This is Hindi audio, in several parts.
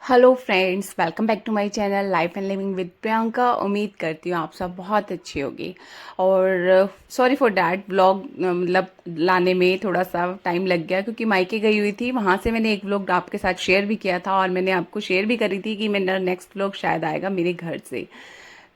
Hello friends, welcome back to my channel life and living with Priyanka. उम्मीद करती हूँ आप सब बहुत अच्छी होगी। और सॉरी फॉर डैट, व्लॉग मतलब लाने में थोड़ा सा टाइम लग गया क्योंकि मायके गई हुई थी। वहाँ से मैंने एक व्लॉग आपके साथ शेयर भी किया था और मैंने आपको शेयर भी करी थी कि मेरा नेक्स्ट व्लॉग शायद आएगा मेरे घर से।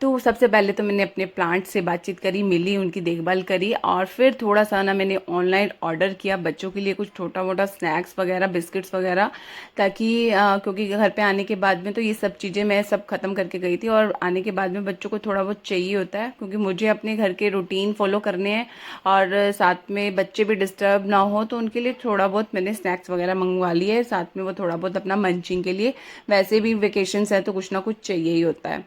तो सबसे पहले तो मैंने अपने प्लांट से बातचीत करी, मिली, उनकी देखभाल करी और फिर थोड़ा सा ना मैंने ऑनलाइन ऑर्डर किया बच्चों के लिए कुछ छोटा मोटा स्नैक्स वगैरह, बिस्किट्स वगैरह, ताकि क्योंकि घर पे आने के बाद में तो ये सब चीज़ें मैं सब ख़त्म करके गई थी और आने के बाद में बच्चों को थोड़ा बहुत चाहिए होता है क्योंकि मुझे अपने घर के रूटीन फॉलो करने हैं और साथ में बच्चे भी डिस्टर्ब ना हो, तो उनके लिए थोड़ा बहुत मैंने स्नैक्स वगैरह मंगवा लिए है। साथ में वो थोड़ा बहुत अपना मंचिंग के लिए, वैसे भी वेकेशंस है तो कुछ ना कुछ चाहिए ही होता है।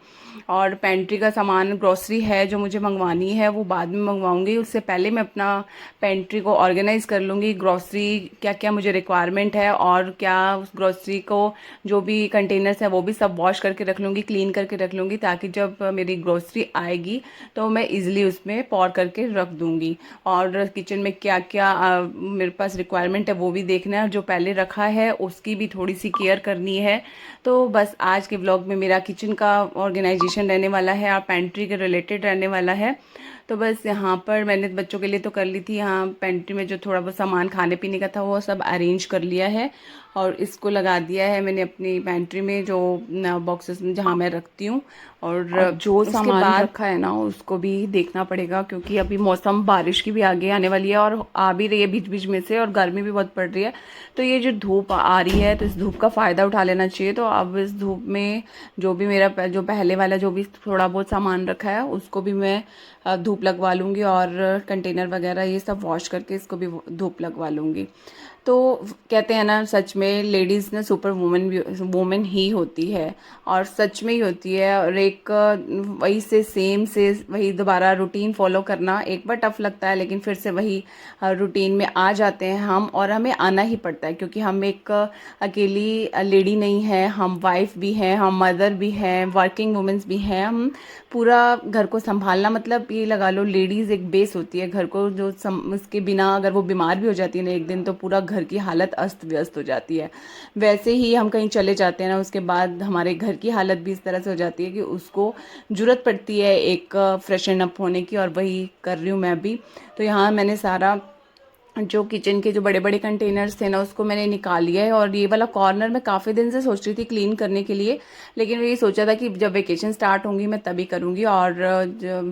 और पेंट्री का सामान, ग्रॉसरी है जो मुझे मंगवानी है वो बाद में मंगवाऊंगी। उससे पहले मैं अपना पेंट्री को ऑर्गेनाइज कर लूँगी, ग्रॉसरी क्या क्या मुझे रिक्वायरमेंट है और क्या उस ग्रॉसरी को जो भी कंटेनर्स है वो भी सब वॉश करके रख लूँगी, क्लीन करके रख लूँगी, ताकि जब मेरी ग्रॉसरी आएगी तो मैं इजीली उसमें पॉर करके रख दूँगी। और किचन में क्या क्या मेरे पास रिक्वायरमेंट है वो भी देखना है, जो पहले रखा है उसकी भी थोड़ी सी केयर करनी है। तो बस आज के ब्लॉग में मेरा किचन का ऑर्गेनाइजेशन रहने वाला है और पेंट्री के रिलेटेड रहने वाला है। तो बस यहाँ पर मैंने बच्चों के लिए तो कर ली थी, यहाँ पेंट्री में जो थोड़ा बहुत सामान खाने पीने का था वो सब अरेंज कर लिया है और इसको लगा दिया है मैंने अपनी पेंट्री में, जो बॉक्सेस में जहाँ मैं रखती हूँ। और जो उसके सामान बाद रखा है ना उसको भी देखना पड़ेगा क्योंकि अभी मौसम बारिश की भी आगे आने वाली है और आ भी रही है बीच बीच में से, और गर्मी भी बहुत पड़ रही है। तो ये जो धूप आ रही है तो इस धूप का फ़ायदा उठा लेना चाहिए। तो अब इस धूप में जो भी मेरा जो पहले वाला जो भी थोड़ा बहुत सामान रखा है उसको भी मैं धूप लगवा लूँगी और कंटेनर वगैरह ये सब वॉश करके इसको भी धूप लगवा लूँगी। तो कहते हैं ना, सच में लेडीज़ ना सुपर वुमेन भी वुमेन ही होती है और सच में ही होती है। और एक वही से वही दोबारा रूटीन फॉलो करना एक बार टफ लगता है, लेकिन फिर से वही रूटीन में आ जाते हैं हम, और हमें आना ही पड़ता है क्योंकि हम एक अकेली लेडी नहीं है, हम वाइफ भी हैं, हम मदर भी हैं, वर्किंग वुमेन्स भी हैं। हम पूरा घर को संभालना, मतलब ये लगा लो लेडीज़ एक बेस होती है घर को, जो उसके बिना अगर वो बीमार भी हो जाती है ना एक दिन तो पूरा घर की हालत अस्त व्यस्त हो जाती है। वैसे ही हम कहीं चले जाते हैं ना उसके बाद हमारे घर की हालत भी इस तरह से हो जाती है कि उसको ज़रूरत पड़ती है एक फ्रेशन अप होने की, और वही कर रही हूँ मैं भी। तो यहाँ मैंने सारा जो किचन के जो बड़े बड़े कंटेनर्स थे ना उसको मैंने निकाल लिया है। और ये वाला कॉर्नर मैं काफ़ी दिन से सोच रही थी क्लीन करने के लिए, लेकिन ये सोचा था कि जब वेकेशन स्टार्ट होंगी मैं तभी करूँगी। और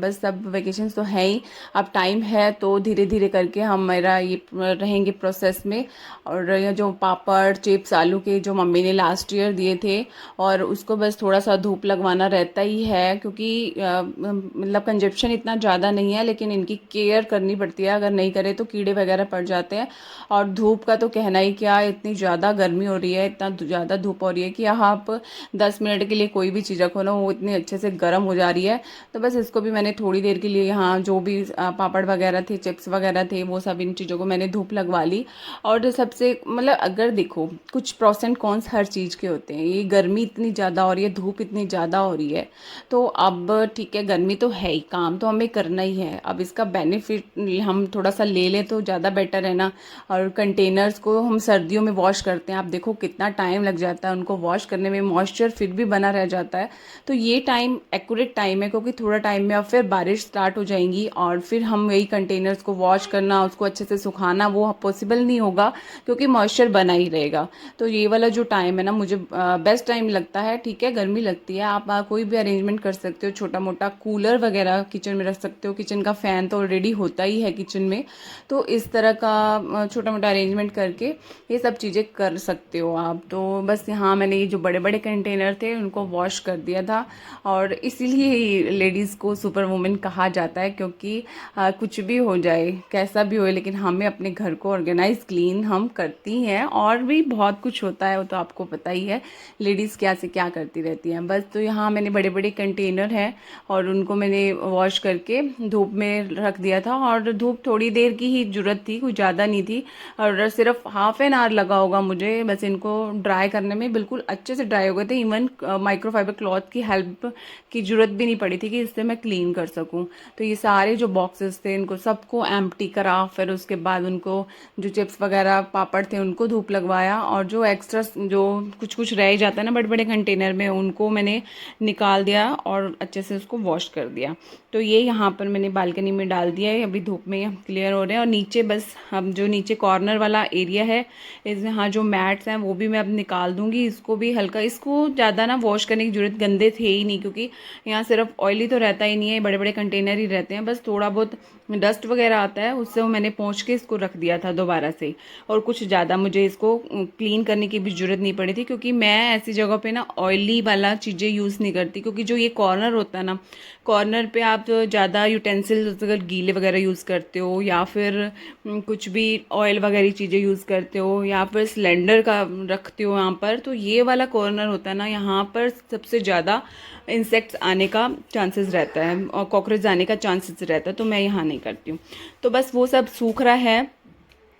बस अब वेकेशन तो है ही, अब टाइम है तो धीरे धीरे करके हम मेरा ये रहेंगे प्रोसेस में। और ये जो पापड़ चिप्स आलू के जो मम्मी ने लास्ट ईयर दिए थे, और उसको बस थोड़ा सा धूप लगवाना रहता ही है क्योंकि मतलब कंजप्शन इतना ज़्यादा नहीं है, लेकिन इनकी केयर करनी पड़ती है, अगर नहीं करे तो कीड़े वगैरह पड़ जाते हैं। और धूप का तो कहना ही क्या, इतनी ज़्यादा गर्मी हो रही है, इतना ज़्यादा धूप हो रही है कि यहाँ आप 10 मिनट के लिए कोई भी चीज़ रखो ना वो इतनी अच्छे से गर्म हो जा रही है। तो बस इसको भी मैंने थोड़ी देर के लिए, यहाँ जो भी पापड़ वगैरह थे, चिप्स वगैरह थे, वो सब इन चीज़ों को मैंने धूप लगवा ली। और सबसे मतलब अगर देखो कुछ प्रोस एंड कॉन्स हर चीज़ के होते हैं, ये गर्मी इतनी ज़्यादा हो रही है, धूप इतनी ज़्यादा हो रही है, तो अब ठीक है गर्मी तो है ही, काम तो हमें करना ही है, अब इसका बेनिफिट हम थोड़ा सा ले लें तो ज़्यादा बेटर है ना। और कंटेनर्स को हम सर्दियों में वॉश करते हैं, आप देखो कितना टाइम लग जाता है उनको वॉश करने में, मॉइस्चर फिर भी बना रह जाता है। तो ये टाइम एक्यूरेट टाइम है क्योंकि थोड़ा टाइम में अब फिर बारिश स्टार्ट हो जाएंगी और फिर हम वही कंटेनर्स को वॉश करना, उसको अच्छे से सुखाना वो पॉसिबल नहीं होगा क्योंकि मॉइस्चर बना ही रहेगा। तो ये वाला जो टाइम है ना मुझे बेस्ट टाइम लगता है। ठीक है गर्मी लगती है, आप कोई भी अरेंजमेंट कर सकते हो, छोटा मोटा कूलर वगैरह किचन में रख सकते हो, किचन का फ़ैन तो ऑलरेडी होता ही है किचन में, तो इस तरह का छोटा मोटा अरेंजमेंट करके ये सब चीज़ें कर सकते हो आप। तो बस यहाँ मैंने ये जो बड़े बड़े कंटेनर थे उनको वॉश कर दिया था, और इसीलिए लेडीज़ को सुपर वुमेन कहा जाता है क्योंकि कुछ भी हो जाए कैसा भी हो, लेकिन हमें अपने घर को ऑर्गेनाइज क्लीन हम करती हैं। और भी बहुत कुछ होता है वो तो आपको पता ही है, लेडीज़ क्या से क्या करती रहती हैं बस। तो यहाँ मैंने बड़े बड़े कंटेनर हैं और उनको मैंने वॉश करके धूप में रख दिया था, और धूप थोड़ी देर की ही ज़रूरत थी थी, कुछ ज़्यादा नहीं थी, और सिर्फ हाफ एन आवर लगा होगा मुझे बस इनको ड्राई करने में। बिल्कुल अच्छे से ड्राई हो गए थे, इवन माइक्रोफाइबर क्लॉथ की हेल्प की ज़रूरत भी नहीं पड़ी थी कि इससे मैं क्लीन कर सकूं। तो ये सारे जो बॉक्सेस थे इनको सबको एम्प्टी करा, फिर उसके बाद उनको जो चिप्स वगैरह पापड़ थे उनको धूप लगवाया, और जो एक्स्ट्रा जो कुछ कुछ रह जाता है ना बड़े बड़े कंटेनर में, उनको मैंने निकाल दिया और अच्छे से उसको वॉश कर दिया। तो ये यहाँ पर मैंने बालकनी में डाल दिया है, अभी धूप में क्लियर हो रहे हैं। और नीचे बस हम जो नीचे कॉर्नर वाला एरिया है, इसमें हाँ जो मैट्स हैं वो भी मैं अब निकाल दूंगी। इसको भी हल्का, इसको ज़्यादा ना वॉश करने की जरूरत, गंदे थे ही नहीं, क्योंकि यहाँ सिर्फ ऑयली तो रहता ही नहीं है, बड़े बड़े कंटेनर ही रहते हैं, बस थोड़ा बहुत डस्ट वगैरह आता है, उससे वो मैंने पोंछ के इसको रख दिया था दोबारा से। और कुछ ज़्यादा मुझे इसको क्लीन करने की भी ज़रूरत नहीं पड़ी थी, क्योंकि मैं ऐसी जगह पे ना ऑयली वाला चीज़ें यूज़ नहीं करती, क्योंकि जो ये कॉर्नर होता है ना, कॉर्नर पे आप ज़्यादा यूटेंसिल्स अगर गीले वगैरह यूज़ करते हो, या फिर कुछ भी ऑयल वगैरह चीज़ें यूज़ करते हो, या फिर सिलेंडर का रखते हो यहाँ पर, तो ये वाला कॉर्नर होता है ना, यहाँ पर सबसे ज़्यादा इंसेक्ट्स आने का चांसेस रहता है और कॉकरोच आने का चांसेस रहता है, तो मैं यहाँ नहीं करती हूँ। तो बस वो सब सूख रहा है।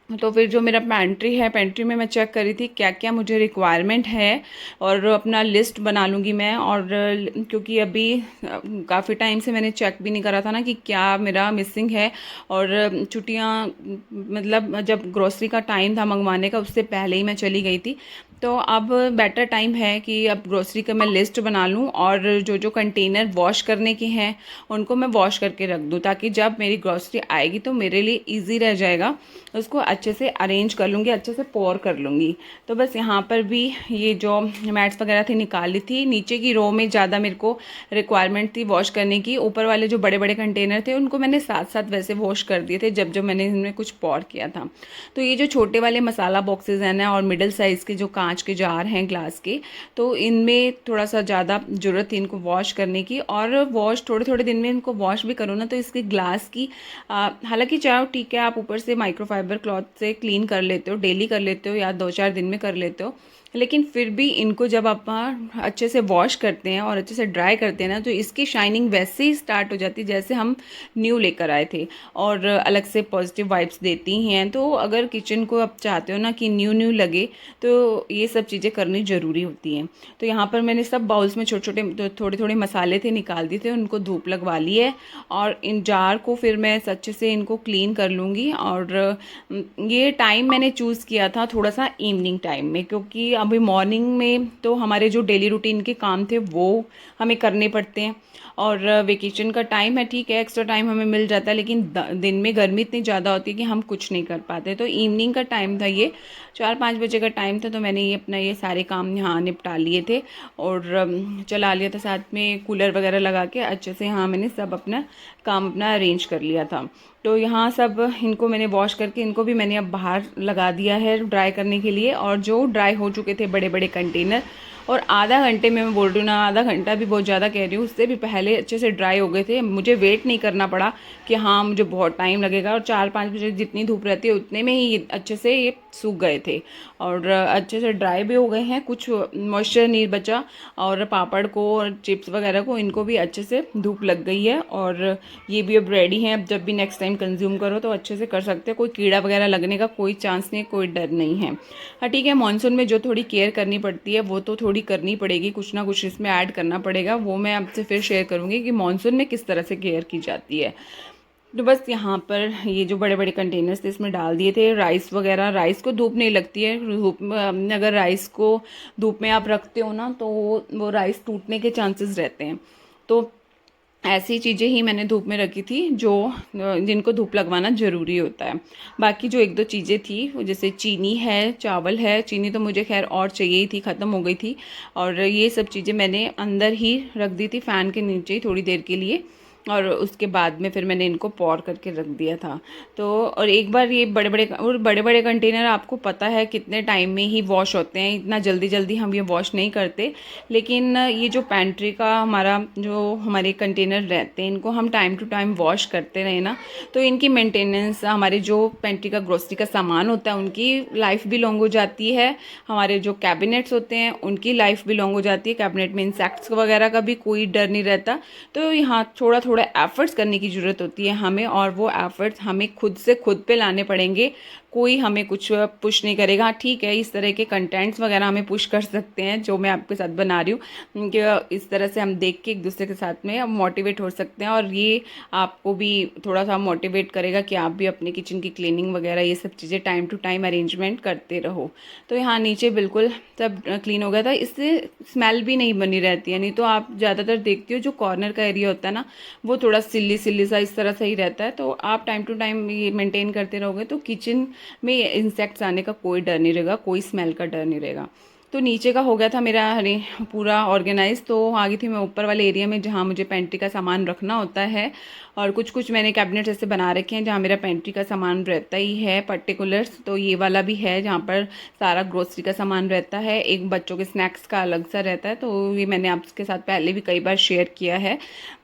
तो फिर जो मेरा पेंट्री है, पेंट्री में मैं चेक करी थी क्या क्या मुझे रिक्वायरमेंट है, और अपना लिस्ट बना लूँगी मैं। और क्योंकि अभी काफ़ी टाइम से मैंने चेक भी नहीं करा था ना कि क्या मेरा मिसिंग है, और छुट्टियाँ मतलब जब ग्रोसरी का टाइम था मंगवाने का, उससे पहले ही मैं चली गई थी। तो अब बेटर टाइम है कि अब ग्रोसरी का मैं लिस्ट बना लूँ, और जो जो कंटेनर वॉश करने के हैं उनको मैं वॉश करके रख दूँ, ताकि जब मेरी ग्रोसरी आएगी तो मेरे लिए इजी रह जाएगा, उसको अच्छे से अरेंज कर लूँगी, अच्छे से पोर कर लूँगी। तो बस यहाँ पर भी ये जो मैट्स वगैरह थी निकाली थी, नीचे की रो में ज़्यादा मेरे को रिक्वायरमेंट थी वॉश करने की, ऊपर वाले जो बड़े बड़े कंटेनर थे उनको मैंने साथ साथ वैसे वॉश कर दिए थे जब जब मैंने इनमें कुछ पोर किया था। तो ये जो छोटे वाले मसाला बॉक्सेस हैं ना, और मिडिल साइज़ के जो कांच के जार हैं ग्लास के, तो इनमें थोड़ा सा ज़्यादा ज़रूरत थी इनको वॉश करने की। और वॉश थोड़े थोड़े दिन में इनको वॉश भी करो ना, तो इसके ग्लास की हालांकि चाहे ठीक है आप ऊपर से माइक्रोफाइबर क्लॉथ से क्लीन कर लेते हो, डेली कर लेते हो या 2-4 दिन में कर लेते हो, लेकिन फिर भी इनको जब आप अच्छे से वॉश करते हैं और अच्छे से ड्राई करते हैं ना, तो इसकी शाइनिंग वैसे ही स्टार्ट हो जाती है जैसे हम न्यू लेकर आए थे, और अलग से पॉजिटिव वाइब्स देती हैं। तो अगर किचन को आप चाहते हो ना कि न्यू न्यू लगे, तो ये सब चीज़ें करनी ज़रूरी होती हैं। तो यहाँ पर मैंने सब बाउल्स में छोटे छोटे थोड़े थोड़े मसाले थे निकाल दिए थे, उनको धूप लगवा ली है, और इन जार को फिर मैं अच्छे से इनको क्लीन कर लूँगी। और ये टाइम मैंने चूज़ किया था थोड़ा सा इवनिंग टाइम में, क्योंकि अभी मॉर्निंग में तो हमारे जो डेली रूटीन के काम थे वो हमें करने पड़ते हैं, और वेकेशन का टाइम है, ठीक है एक्स्ट्रा टाइम हमें मिल जाता है, लेकिन दिन में गर्मी इतनी ज़्यादा होती है कि हम कुछ नहीं कर पाते। तो इवनिंग का टाइम था, ये 4-5 बजे का टाइम था, तो मैंने ये अपना ये सारे काम यहाँ निपटा लिए थे, और चला लिया था, साथ में कूलर वगैरह लगा के अच्छे से यहाँ मैंने सब अपना काम अपना अरेंज कर लिया था। तो यहाँ सब इनको मैंने वॉश करके इनको भी मैंने अब बाहर लगा दिया है ड्राई करने के लिए। और जो ड्राई हो चुके थे बड़े बड़े कंटेनर, और आधा घंटे में मैं बोल रही हूँ ना, आधा घंटा भी बहुत ज़्यादा कह रही हूँ, उससे भी पहले अच्छे से ड्राई हो गए थे। मुझे वेट नहीं करना पड़ा कि हाँ मुझे बहुत टाइम लगेगा, और 4-5 बजे जितनी धूप रहती है उतने में ही अच्छे से ये सूख गए थे, और अच्छे से ड्राई भी हो गए हैं, कुछ मॉइस्चर नहीं बचा। और पापड़ को और चिप्स वगैरह को इनको भी अच्छे से धूप लग गई है, और ये भी अब रेडी हैं। अब जब भी नेक्स्ट टाइम कंज्यूम करो तो अच्छे से कर सकते हो, कोई कीड़ा वगैरह लगने का कोई चांस नहीं है, कोई डर नहीं है। हाँ ठीक है, मानसून में जो थोड़ी केयर करनी पड़ती है वो तो थोड़ी करनी पड़ेगी, कुछ ना कुछ इसमें ऐड करना पड़ेगा, वो मैं आपसे फिर शेयर करूँगी कि मानसून में किस तरह से केयर की जाती है। तो बस यहाँ पर ये जो बड़े बड़े कंटेनर्स थे इसमें डाल दिए थे राइस वगैरह। राइस को धूप नहीं लगती है, धूप में अगर राइस को धूप में आप रखते हो ना, तो वो राइस टूटने के चांसेस रहते हैं। तो ऐसी चीज़ें ही मैंने धूप में रखी थी जो जिनको धूप लगवाना ज़रूरी होता है। बाकी जो 1-2 चीज़ें थी, जैसे चीनी है, चावल है, चीनी तो मुझे खैर और चाहिए ही थी, ख़त्म हो गई थी, और ये सब चीज़ें मैंने अंदर ही रख दी थी फ़ैन के नीचे ही थोड़ी देर के लिए, और उसके बाद में फिर मैंने इनको पॉर करके रख दिया था। तो और एक बार ये बड़े बड़े कंटेनर आपको पता है कितने टाइम में ही वॉश होते हैं, इतना जल्दी जल्दी हम ये वॉश नहीं करते, लेकिन ये जो पेंट्री का हमारा जो हमारे कंटेनर रहते हैं, इनको हम टाइम टू टाइम वॉश करते रहे ना, तो इनकी मेंटेनेंस, हमारे जो पेंट्री का ग्रोसरी का सामान होता है उनकी लाइफ भी लॉन्ग हो जाती है, हमारे जो कैबिनेट्स होते हैं उनकी लाइफ भी लॉन्ग हो जाती है, कैबिनेट में इंसेक्ट्स वगैरह का भी कोई डर नहीं रहता। तो यहाँ थोड़ा थोड़ा थोड़ा एफर्ट्स करने की ज़रूरत होती है हमें, और वो एफर्ट्स हमें खुद से खुद पे लाने पड़ेंगे। कोई हमें कुछ पुश नहीं करेगा। हाँ, ठीक है, इस तरह के कंटेंट्स वगैरह हमें पुश कर सकते हैं जो मैं आपके साथ बना रही हूँ, कि इस तरह से हम देख के एक दूसरे के साथ में मोटिवेट हो सकते हैं, और ये आपको भी थोड़ा सा मोटिवेट करेगा कि आप भी अपने किचन की क्लीनिंग वगैरह ये सब चीज़ें टाइम टू टाइम अरेंजमेंट करते रहो। तो यहाँ नीचे बिल्कुल सब क्लीन हो गया था। इससे स्मेल भी नहीं बनी रहती है। नहीं तो आप ज़्यादातर देखती हो जो कॉर्नर का एरिया होता है ना, वो थोड़ा सिल्ली सिल्ली सा इस तरह से ही रहता है। तो आप टाइम टू टाइम ये मेंटेन करते रहोगे तो किचन में इंसेक्ट्स आने का कोई डर नहीं रहेगा, कोई स्मेल का डर नहीं रहेगा। तो नीचे का हो गया था मेरा अरे पूरा ऑर्गेनाइज। तो आ गई थी मैं ऊपर वाले एरिया में जहाँ मुझे पेंट्री का सामान रखना होता है, और कुछ कुछ मैंने कैबिनेट ऐसे बना रखे हैं जहाँ मेरा पेंट्री का सामान रहता ही है पर्टिकुलर्स। तो ये वाला भी है जहाँ पर सारा ग्रोसरी का सामान रहता है। एक बच्चों के स्नैक्स का अलग सा रहता है, तो ये मैंने आपके साथ पहले भी कई बार शेयर किया है।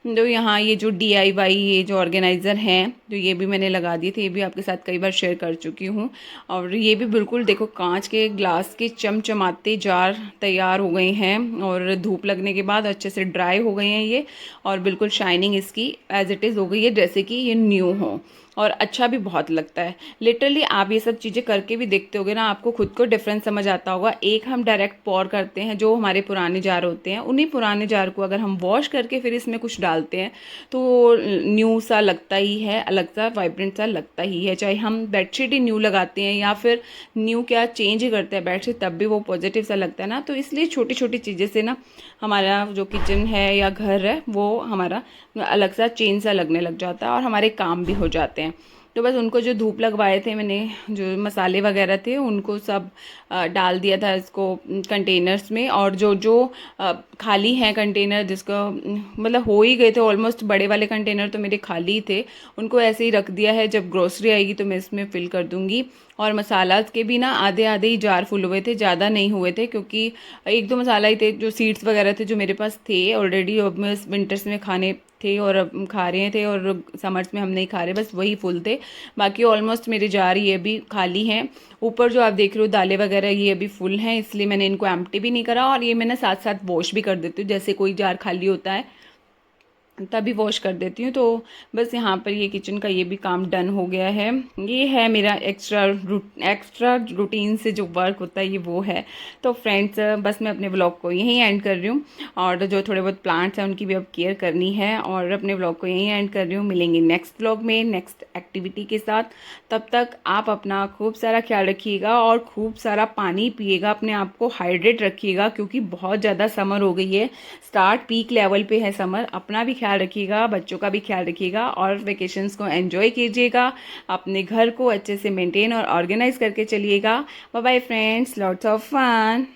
तो यहाँ ये जो DIY ये जो ऑर्गेनाइज़र हैं, तो ये भी मैंने लगा दिए थे, ये भी आपके साथ कई बार शेयर कर चुकी हूँ। और ये भी बिल्कुल देखो कांच के ग्लास के चमचमाते जार तैयार हो गए हैं, और धूप लगने के बाद अच्छे से ड्राई हो गए हैं ये, और बिल्कुल शाइनिंग इसकी एज इट इज़ हो गई है, जैसे कि ये न्यू हो, और अच्छा भी बहुत लगता है। लिटरली आप ये सब चीज़ें करके भी देखते होगे ना, आपको खुद को डिफरेंस समझ आता होगा। एक हम डायरेक्ट पॉर करते हैं, जो हमारे पुराने जार होते हैं, उन्हीं पुराने जार को अगर हम वॉश करके फिर इसमें कुछ डालते हैं तो न्यू सा लगता ही है, अलग सा वाइब्रेंट सा लगता ही है। चाहे हम बेडशीट ही न्यू लगाते हैं या फिर न्यू क्या चेंज ही करते हैं बेडशीट, तब भी वो पॉजिटिव सा लगता है ना। तो इसलिए छोटी छोटी चीज़ें से ना हमारा जो किचन है या घर है वो हमारा अलग सा चेंज सा लगने लग जाता है, और हमारे काम भी हो जाते हैं। तो बस उनको जो धूप लगवाए थे मैंने, जो मसाले वगैरह थे उनको सब डाल दिया था इसको कंटेनर्स में। और जो जो खाली हैं कंटेनर, जिसको मतलब हो ही गए थे ऑलमोस्ट, बड़े वाले कंटेनर तो मेरे खाली थे, उनको ऐसे ही रख दिया है। जब ग्रोसरी आएगी तो मैं इसमें फिल कर दूंगी। और मसाला के भी ना आधे आधे ही जार फुल हुए थे, ज़्यादा नहीं हुए थे, क्योंकि एक दो मसाला ही थे, जो सीड्स वगैरह थे जो मेरे पास थे ऑलरेडी, अब मैं विंटर्स में खाने थे और अब खा रहे थे, और समर्स में हम नहीं खा रहे, बस वही फुल थे। बाकी ऑलमोस्ट मेरे जार ये भी खाली हैं। ऊपर जो आप देख रहे हो दालें वगैरह ये अभी फुल हैं, इसलिए मैंने इनको एम्प्टी भी नहीं करा, और ये मैंने साथ साथ वॉश भी कर देती हूँ, जैसे कोई जार खाली होता है तभी वॉश कर देती हूँ। तो बस यहाँ पर ये किचन का ये भी काम डन हो गया है। ये है मेरा एक्स्ट्रा रूटीन से जो वर्क होता है ये वो है। तो फ्रेंड्स बस मैं अपने व्लॉग को यहीं एंड कर रही हूँ, और जो थोड़े बहुत प्लांट्स हैं उनकी भी अब केयर करनी है, और अपने व्लॉग को यहीं एंड कर रही हूँ। मिलेंगे नेक्स्ट व्लॉग में नेक्स्ट एक्टिविटी के साथ। तब तक आप अपना खूब सारा ख्याल रखिएगा, और खूब सारा पानी पिएगा, अपने आप को हाइड्रेट रखिएगा, क्योंकि बहुत ज़्यादा समर हो गई है, स्टार्ट पीक लेवल पे है समर। अपना भी ख्याल रखिएगा, बच्चों का भी ख्याल रखिएगा, और वेकेशंस को एंजॉय कीजिएगा। अपने घर को अच्छे से मेंटेन और ऑर्गेनाइज करके चलिएगा। Bye bye friends, lots of fun.